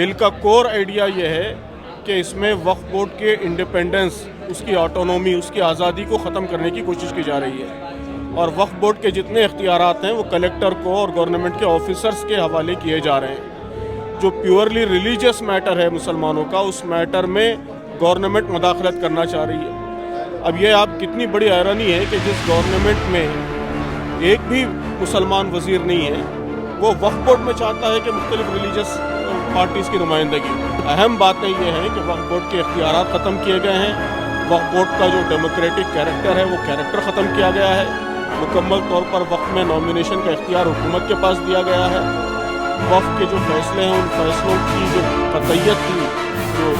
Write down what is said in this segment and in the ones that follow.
بل کا کور آئیڈیا یہ ہے کہ اس میں وقف بورڈ کے انڈیپینڈنس، اس کی آٹونومی، اس کی آزادی کو ختم کرنے کی کوشش کی جا رہی ہے، اور وقف بورڈ کے جتنے اختیارات ہیں وہ کلیکٹر کو اور گورنمنٹ کے آفیسرز کے حوالے کیے جا رہے ہیں۔ جو پیورلی ریلیجیس میٹر ہے مسلمانوں کا، اس میٹر میں گورنمنٹ مداخلت کرنا چاہ رہی ہے۔ اب یہ آپ کتنی بڑی حیرانی ہے کہ جس گورنمنٹ میں ایک بھی مسلمان وزیر نہیں ہے، وہ وقف بورڈ میں چاہتا ہے کہ مختلف ریلیجیس پارٹیز کی نمائندگی۔ اہم باتیں یہ ہیں کہ وقف بورڈ کے اختیارات ختم کیے گئے ہیں، وقف بورڈ کا جو ڈیموکریٹک کیریکٹر ہے وہ کیریکٹر ختم کیا گیا ہے، مکمل طور پر وقف میں نامینیشن کا اختیار حکومت کے پاس دیا گیا ہے، وقف کے جو فیصلے ہیں ان فیصلوں کی جو قطعیت تھی، جو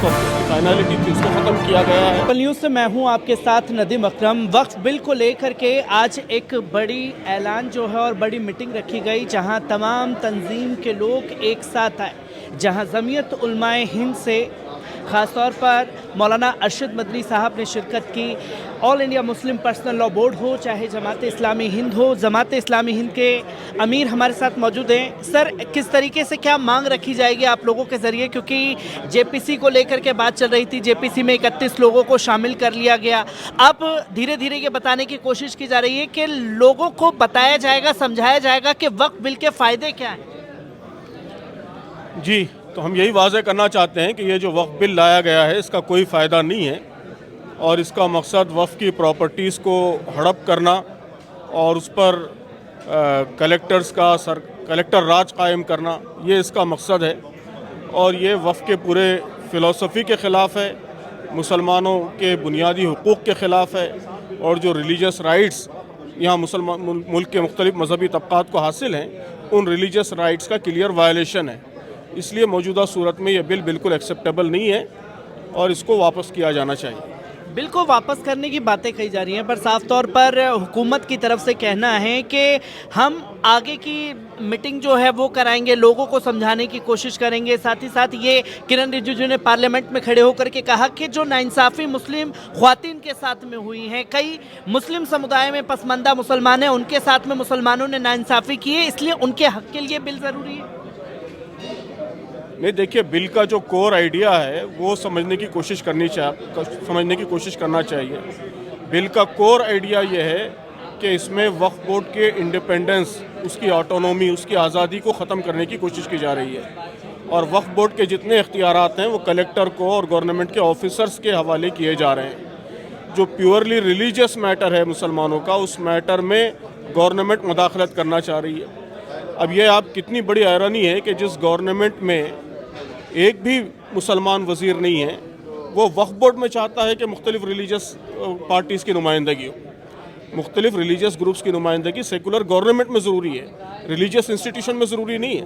اس کی فائنلٹی تھی، اس کو ختم کیا گیا ہے۔ پل نیوز سے میں ہوں آپ کے ساتھ ندیم اکرم۔ وقف بل کو لے کر کے آج ایک بڑی اعلان جو ہے اور بڑی میٹنگ رکھی گئی، جہاں تمام تنظیم کے لوگ ایک ساتھ آئے، جہاں جمعیت علماء ہند سے خاص طور پر مولانا ارشد مدنی صاحب نے شرکت کی۔ آل انڈیا مسلم پرسنل لا بورڈ ہو، چاہے جماعت اسلامی ہند ہو، جماعت اسلامی ہند کے امیر ہمارے ساتھ موجود ہیں۔ سر، کس طریقے سے کیا مانگ رکھی جائے گی آپ لوگوں کے ذریعے؟ کیونکہ جے پی سی کو لے کر کے بات چل رہی تھی، جے پی سی میں 31 لوگوں کو شامل کر لیا گیا۔ اب دھیرے دھیرے یہ بتانے کی کوشش کی جا رہی ہے کہ لوگوں کو بتایا جائے گا، سمجھایا جائے گا کہ وقف بل کے فائدے کیا ہیں۔ جی، تو ہم یہی واضح کرنا چاہتے ہیں کہ یہ جو وقف بل لایا گیا ہے اس کا کوئی فائدہ نہیں ہے، اور اس کا مقصد وقف کی پراپرٹیز کو ہڑپ کرنا اور اس پر کلیکٹر راج قائم کرنا، یہ اس کا مقصد ہے، اور یہ وقف کے پورے فلسفی کے خلاف ہے، مسلمانوں کے بنیادی حقوق کے خلاف ہے، اور جو ریلیجیس رائٹس یہاں ملک کے مختلف مذہبی طبقات کو حاصل ہیں، ان ریلیجیس رائٹس کا کلیئر وائلیشن ہے۔ اس لیے موجودہ صورت میں یہ بل بالکل ایکسیپٹیبل نہیں ہے اور اس کو واپس کیا جانا چاہیے۔ بل کو واپس کرنے کی باتیں کہی جا رہی ہیں، پر صاف طور پر حکومت کی طرف سے کہنا ہے کہ ہم آگے کی میٹنگ جو ہے وہ کرائیں گے، لوگوں کو سمجھانے کی کوشش کریں گے۔ ساتھ ہی ساتھ یہ کرن رجیجو نے پارلیمنٹ میں کھڑے ہو کر کے کہا کہ جو ناانصافی مسلم خواتین کے ساتھ میں ہوئی ہیں، کئی مسلم سمدائے میں پسماندہ مسلمان ہیں، ان کے ساتھ میں مسلمانوں نے ناانصافی کی ہے، اس لیے ان کے حق کے لیے بل ضروری ہے۔ نہیں، دیکھیے، بل کا جو کور آئیڈیا ہے وہ سمجھنے کی کوشش کرنا چاہیے۔ بل کا کور آئیڈیا یہ ہے کہ اس میں وقف بورڈ کے انڈیپینڈنس، اس کی آٹونومی، اس کی آزادی کو ختم کرنے کی کوشش کی جا رہی ہے، اور وقف بورڈ کے جتنے اختیارات ہیں وہ کلیکٹر کو اور گورنمنٹ کے آفیسرز کے حوالے کیے جا رہے ہیں۔ جو پیورلی ریلیجیس میٹر ہے مسلمانوں کا، اس میٹر میں گورنمنٹ مداخلت کرنا چاہ رہی ہے۔ اب یہ آپ کتنی بڑی حیرانی ہے کہ جس گورنمنٹ میں ایک بھی مسلمان وزیر نہیں ہے، وہ وقف بورڈ میں چاہتا ہے کہ مختلف ریلیجیس پارٹیز کی نمائندگی ہو۔ مختلف ریلیجیس گروپس کی نمائندگی سیکولر گورنمنٹ میں ضروری ہے، ریلیجیس انسٹیٹیوشن میں ضروری نہیں ہے۔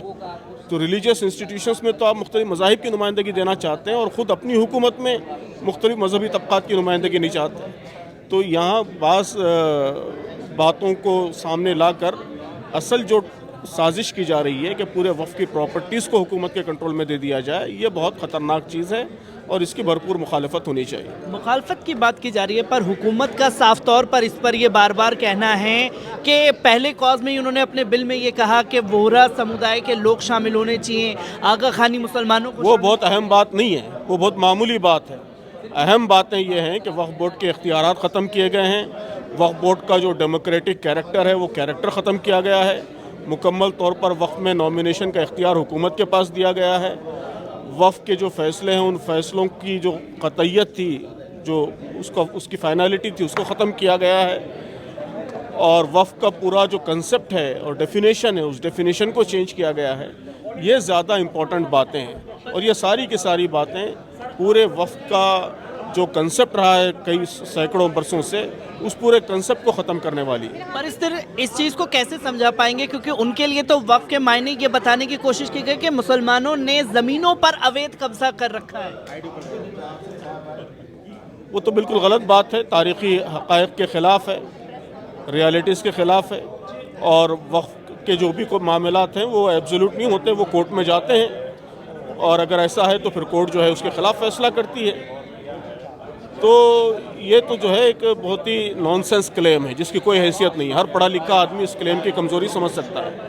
تو ریلیجیس انسٹیٹیوشنز میں تو آپ مختلف مذاہب کی نمائندگی دینا چاہتے ہیں، اور خود اپنی حکومت میں مختلف مذہبی طبقات کی نمائندگی نہیں چاہتے۔ تو یہاں بعض باتوں کو سامنے لا کر اصل جو سازش کی جا رہی ہے کہ پورے وقف کی پراپرٹیز کو حکومت کے کنٹرول میں دے دیا جائے، یہ بہت خطرناک چیز ہے اور اس کی بھرپور مخالفت ہونی چاہیے۔ مخالفت کی بات کی جا رہی ہے، پر حکومت کا صاف طور پر اس پر یہ بار بار کہنا ہے کہ پہلے کاز میں انہوں نے اپنے بل میں یہ کہا کہ وہرا سمودائے کے لوگ شامل ہونے چاہیے، آغا خانی مسلمانوں کو۔ وہ بہت اہم بات نہیں ہے، وہ بہت معمولی بات ہے۔ اہم باتیں یہ ہیں کہ وقف بورڈ کے اختیارات ختم کیے گئے ہیں، وقف بورڈ کا جو ڈیموکریٹک کیریکٹر ہے وہ کیریکٹر ختم کیا گیا ہے، مکمل طور پر وقف میں نامینیشن کا اختیار حکومت کے پاس دیا گیا ہے، وقف کے جو فیصلے ہیں ان فیصلوں کی جو قطعیت تھی، جو اس کی فائنلٹی تھی، اس کو ختم کیا گیا ہے، اور وقف کا پورا جو کنسپٹ ہے اور ڈیفینیشن ہے اس ڈیفینیشن کو چینج کیا گیا ہے۔ یہ زیادہ امپورٹنٹ باتیں ہیں، اور یہ ساری کی ساری باتیں پورے وقف کا جو کنسپٹ رہا ہے کئی سینکڑوں برسوں سے، اس پورے کنسپٹ کو ختم کرنے والی ہے۔ پر اس چیز کو کیسے سمجھا پائیں گے؟ کیونکہ ان کے لیے تو وقف کے معنی یہ بتانے کی کوشش کی گئی کہ مسلمانوں نے زمینوں پر اویدھ قبضہ کر رکھا ہے۔ وہ تو بالکل غلط بات ہے، تاریخی حقائق کے خلاف ہے، ریالٹیز کے خلاف ہے، اور وقف کے جو بھی کوئی معاملات ہیں وہ ایبسولوٹ نہیں ہوتے، وہ کورٹ میں جاتے ہیں، اور اگر ایسا ہے تو پھر کورٹ جو ہے اس کے خلاف فیصلہ کرتی ہے۔ تو یہ تو جو ہے ایک بہت ہی نان سینس کلیم ہے جس کی کوئی حیثیت نہیں ہے۔ ہر پڑھا لکھا آدمی اس کلیم کی کمزوری سمجھ سکتا ہے۔